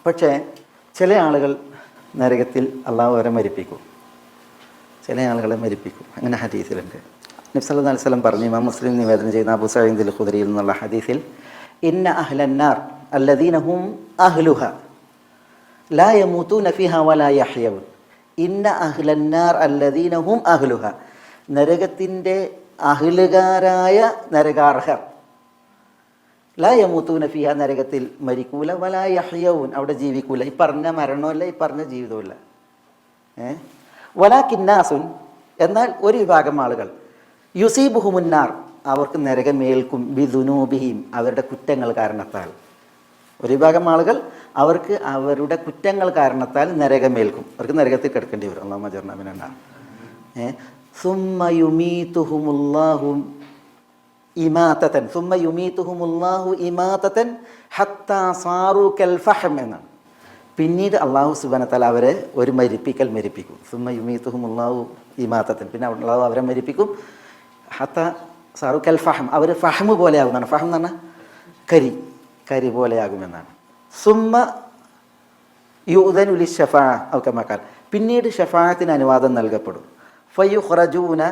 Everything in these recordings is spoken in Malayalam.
പക്ഷേ ചില ആളുകൾ നരകത്തിൽ അള്ളാഹു അവരെ മരിപ്പിക്കും, ചില ആളുകളെ മരിപ്പിക്കും. അങ്ങനെ ഹദീസിലുണ്ട്. നബി സല്ലല്ലാഹു അലൈഹി വസല്ലം പറഞ്ഞു, ഇമാം മുസ്ലിം നിവേദനം ചെയ്യുന്ന അബൂ സഈദ് അൽ ഖുദരിയിൽ നിന്നുള്ള ഹദീസിൽ, ഇന്ന അഹ്ലന്നാർ അല്ലദീന ഹും അഹ്ലുഹ ലാ യമൂതൂന ഫീഹാ വലാ യഹ്യഊൻ. ഇന്ന അഹ്ലന്നാർ അല്ലദീന ഹും അഹ്ലുഹ, നരകത്തിൻ്റെ അഹ്ലുകാരായ നരകാർഹർ, ലാ യമൂതൂന ഫീഹ, നരകത്തിൽ മരിക്കൂല, വലാ യഹ്യഊൻ, അവിടെ ജീവിക്കൂല. ഈ പറഞ്ഞ മരണമല്ല, ഈ പറഞ്ഞ ജീവിതമില്ല. വലാകിന്നാസുൻ, എന്നാൽ ഒരു വിഭാഗം ആളുകൾ, യുസീബുഹുമുന്നാർ, അവർക്ക് നരകമേൽക്കും, ബിദുനൂബിഹിം, അവരുടെ കുറ്റങ്ങൾ കാരണത്താൽ. ഒരു വിഭാഗം ആളുകൾ അവർക്ക് അവരുടെ കുറ്റങ്ങൾ കാരണത്താൽ നരകമേൽക്കും, അവർക്ക് നരകത്തിൽ കിടക്കേണ്ടി വരും. അല്ലാഹുമ്മ അജിർനാ മിനന്നാർ. സുമ്മ യുമീതുഹുമുല്ലാഹു ഇമാതതൻ, സുമ്മ യുമീതുഹുമുല്ലാഹു ഇമാതതൻ ഹത്താ സാറു കൽ ഫഹം എന്നാണ്. പിന്നീട് അള്ളാഹു സുബ്ഹാനഹു വ തആല അവരെ ഒരു മരിപ്പിക്കും. സുമ്മ യുമീതുഹുമുല്ലാഹു ഇമാതതൻ, പിന്നെ അള്ളാഹു അവരെ മരിപ്പിക്കും. ഹത്താ സാറു കൽ ഫഹം, അവർ ഫഹ്മ് പോലെയാകുമെന്നാണ്. ഫഹം എന്ന് പറഞ്ഞാൽ കരി പോലെയാകുമെന്നാണ്. സുമ്മ യുഅ്ദനു ലിശ്ശഫാഅ ഔ കമാ ഖാൽ, പിന്നീട് ഷഫാഅത്തിന് അനുവാദം നൽകപ്പെടും. ഫയുഖ്റജൂന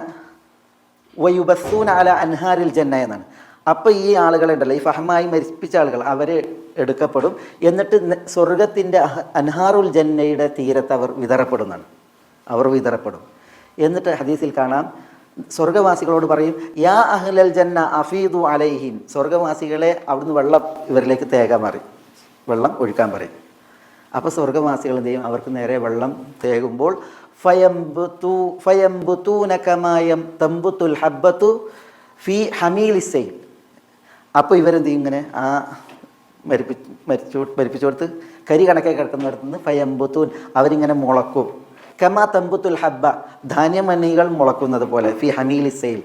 വയുബസ്സൂന അലാ അൻഹാരിൽ ജന്ന എന്നാണ്. അപ്പോൾ ഈ ആളുകളുണ്ടല്ലോ, ഈ ഫഹമായി മരിപ്പിച്ച ആളുകൾ, അവരെ എടുക്കപ്പെടും. എന്നിട്ട് സ്വർഗത്തിൻ്റെ അൻഹാറുൽ ജന്നയുടെ തീരത്ത് അവർ വിതറപ്പെടും. എന്നിട്ട് ഹദീസിൽ കാണാം, സ്വർഗവാസികളോട് പറയും, യാ അഹ്ലൽ ജന്ന അഫീദു അലൈഹിം, സ്വർഗവാസികളെ അവിടുന്ന് വെള്ളം ഇവരിലേക്ക് വെള്ളം ഒഴിക്കാൻ പറയും. അപ്പോൾ സ്വർഗവാസികൾ എന്ത് ചെയ്യും? അവർക്ക് നേരെ വെള്ളം തേകുമ്പോൾ ഫയംബുതൂന കമായം തംബുത്തുൽ ഹബ്ബത്തു ഫീ ഹമീലിസൈൽ, അപ്പോൾ ഇവരെന്ത് ചെയ്യും? ഇങ്ങനെ ആ മരിപ്പിച്ചു കൊടുത്ത് കരി കണക്കെ കിടക്കുന്നിടത്തു നിന്ന് ഫയംബുത്തൂൻ, അവരിങ്ങനെ മുളക്കും. കമാ തംബുത്തുൽ ഹബ്ബ, ധാന്യമണികൾ മുളക്കുന്നത് പോലെ, ഫി ഹമീലിസൈൽ,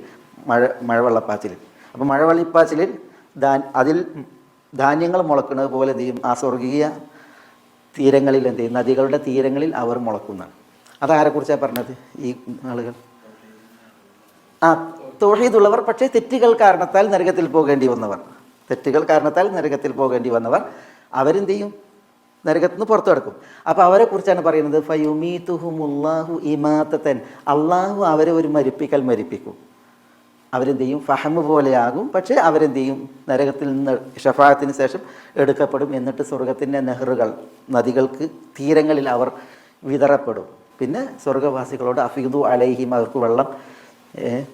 മഴവെള്ളപ്പാച്ചിലിൽ. അപ്പോൾ മഴവെള്ളപ്പാച്ചിലിൽ അതിൽ ധാന്യങ്ങൾ മുളക്കുന്നത് പോലെ എന്ത് ചെയ്യും? ആ സ്വർഗീയ തീരങ്ങളിൽ എന്ത് ചെയ്യും? നദികളുടെ തീരങ്ങളിൽ അവർ മുളക്കുന്നതാണ്. അതാരെക്കുറിച്ചാണ് പറഞ്ഞത്? ഈ ആളുകൾ തൗഹീദുള്ളവർ, പക്ഷേ തെറ്റുകൾ കാരണത്താൽ നരകത്തിൽ പോകേണ്ടി വന്നവർ അവരെന്ത് ചെയ്യും? നരകത്തിൽ നിന്ന് പുറത്തു കിടക്കും. അപ്പോൾ അവരെ കുറിച്ചാണ് പറയുന്നത്, ഫയുമീതുഹുമുല്ലാഹു ഇമാതതൻ, അള്ളാഹു അവരെ ഒരു മരിപ്പിക്കും. അവരെന്ത് ചെയ്യും? ഫഹമ് പോലെയാകും, പക്ഷേ അവരെന്ത് ചെയ്യും? നരകത്തിൽ നിന്ന് ഷഫാഅത്തിന് ശേഷം എടുക്കപ്പെടും. എന്നിട്ട് സ്വർഗത്തിൻ്റെ നെഹ്റുകൾ, നദികൾക്ക് തീരങ്ങളിൽ അവർ വിതറപ്പെടും. പിന്നെ സ്വർഗവാസികളോട് അഫീദു അലൈഹിം, അവർക്ക് വെള്ളം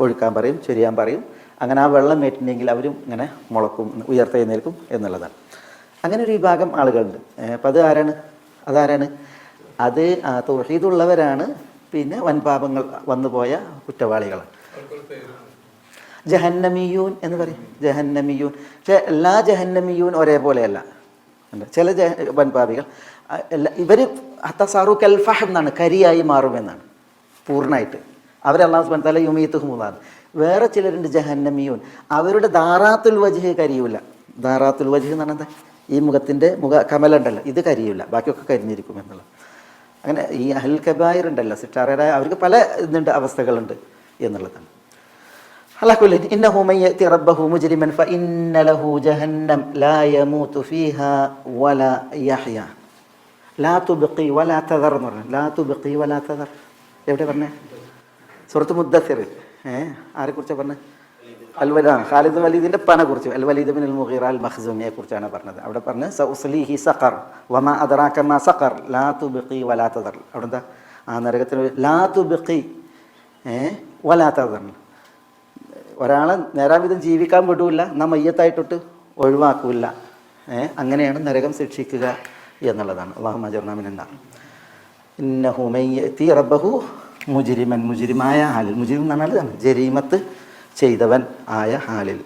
ഒഴുക്കാൻ പറയും, ചൊരിയാൻ പറയും. അങ്ങനെ ആ വെള്ളം ഏറ്റിട്ടുണ്ടെങ്കിൽ അവരും ഇങ്ങനെ മുളക്കും, ഉയർത്തെഴുന്നേൽക്കും എന്നുള്ളതാണ്. അങ്ങനെ ഒരു വിഭാഗം ആളുകളുണ്ട്. അപ്പം അതാരാണ്? അത് തൗഹീദുള്ളവരാണ്. പിന്നെ വൻപാപങ്ങൾ വന്നുപോയ കുറ്റവാളികളാണ്. ജഹന്നമിയൂൻ എന്ന് പറയും, ജഹന്നമിയൂൻ. പക്ഷേ എല്ലാ ജഹന്നമിയൂൻ ഒരേപോലെയല്ല. ചില വൻപാപികൾ ഇവർ ഹത്തസാറു കൽ ഫഹം എന്നാണ്, കരിയായി മാറുമെന്നാണ് പൂർണ്ണമായിട്ട്. അവരല്ലാഹു സുബ്ഹാനഹു വ തആല യുമീതുഹുമുല്ലാഹ്. വേറെ ചിലരുണ്ട് ജഹന്നമിയൂൻ, അവരുടെ ദാറാത്തുൽ വജ്ഹ് കരിയൂല. ദാറാത്തുൽ വജ്ഹ് എന്ന് പറഞ്ഞാൽ ഈ മുഖത്തിൻ്റെ കമലുണ്ടല്ലോ, ഇത് കരിയില്ല, ബാക്കിയൊക്കെ കരിഞ്ഞിരിക്കും എന്നുള്ളത്. അങ്ങനെ ഈ അഹ്ലുൽ കബായിർ ഉണ്ടല്ലോ, സിട്ടാറയുടെ, അവർക്ക് പല അവസ്ഥകളുണ്ട് എന്നുള്ളതാണ്. അല്ലാഹു ഇന്നഹു മൻ യഅതി റബ്ബഹു മുജ്രിമൻ ഫഇന്ന ലഹു ജഹന്നം ലാ യമൂതു ഫീഹാ വലാ യഹ്യ ലാ തുബ്ഖി വലാ തദർ എന്ന് പറഞ്ഞു. ലാ തുബ്ഖി വലാ തദർ എവിടെ പറഞ്ഞേ? സൂറത്ത് മുദ്ദസ്സിർ. ആരെക്കുറിച്ചാണ് പറഞ്ഞത്? ഖാലിദ് വലീദിൻ്റെ പനെ കുറിച്ച്, അൽ വലീദ് ബിൻ അൽ മുഗീറ അൽ മഖ്സൂമിയെ കുറിച്ചാണ് പറഞ്ഞത്. അവിടെ പറഞ്ഞ് സഉസ്ലീഹി സഖർ വമാ അദ്റാക മാ സഖർ ലാ തുബ്ഖി വലാ തദർ. അവിടെ എന്താ? ആ നരകത്തിന് ലാ തുബ്ഖി വലാ തദർ, ഒരാളെ നേരാവിധം ജീവിക്കാൻ വിടൂല്ല, എന്നാൽ മയ്യത്തായിട്ടൊട്ട് ഒഴിവാക്കൂല്ല. അങ്ങനെയാണ് നരകം ശിക്ഷിക്കുക എന്നുള്ളതാണ്. അല്ലാഹുമ്മ അജിർനാ മിനന്നാർ. ഇന്നഹു മൻ യഅതി റബ്ബഹു മുജ്രിമായ ഹാലിൽ, മുജ്രിം എന്ന് പറഞ്ഞാൽ ജരീമത്ത് ചെയ്തവൻ ആയ ഹാലിൽ.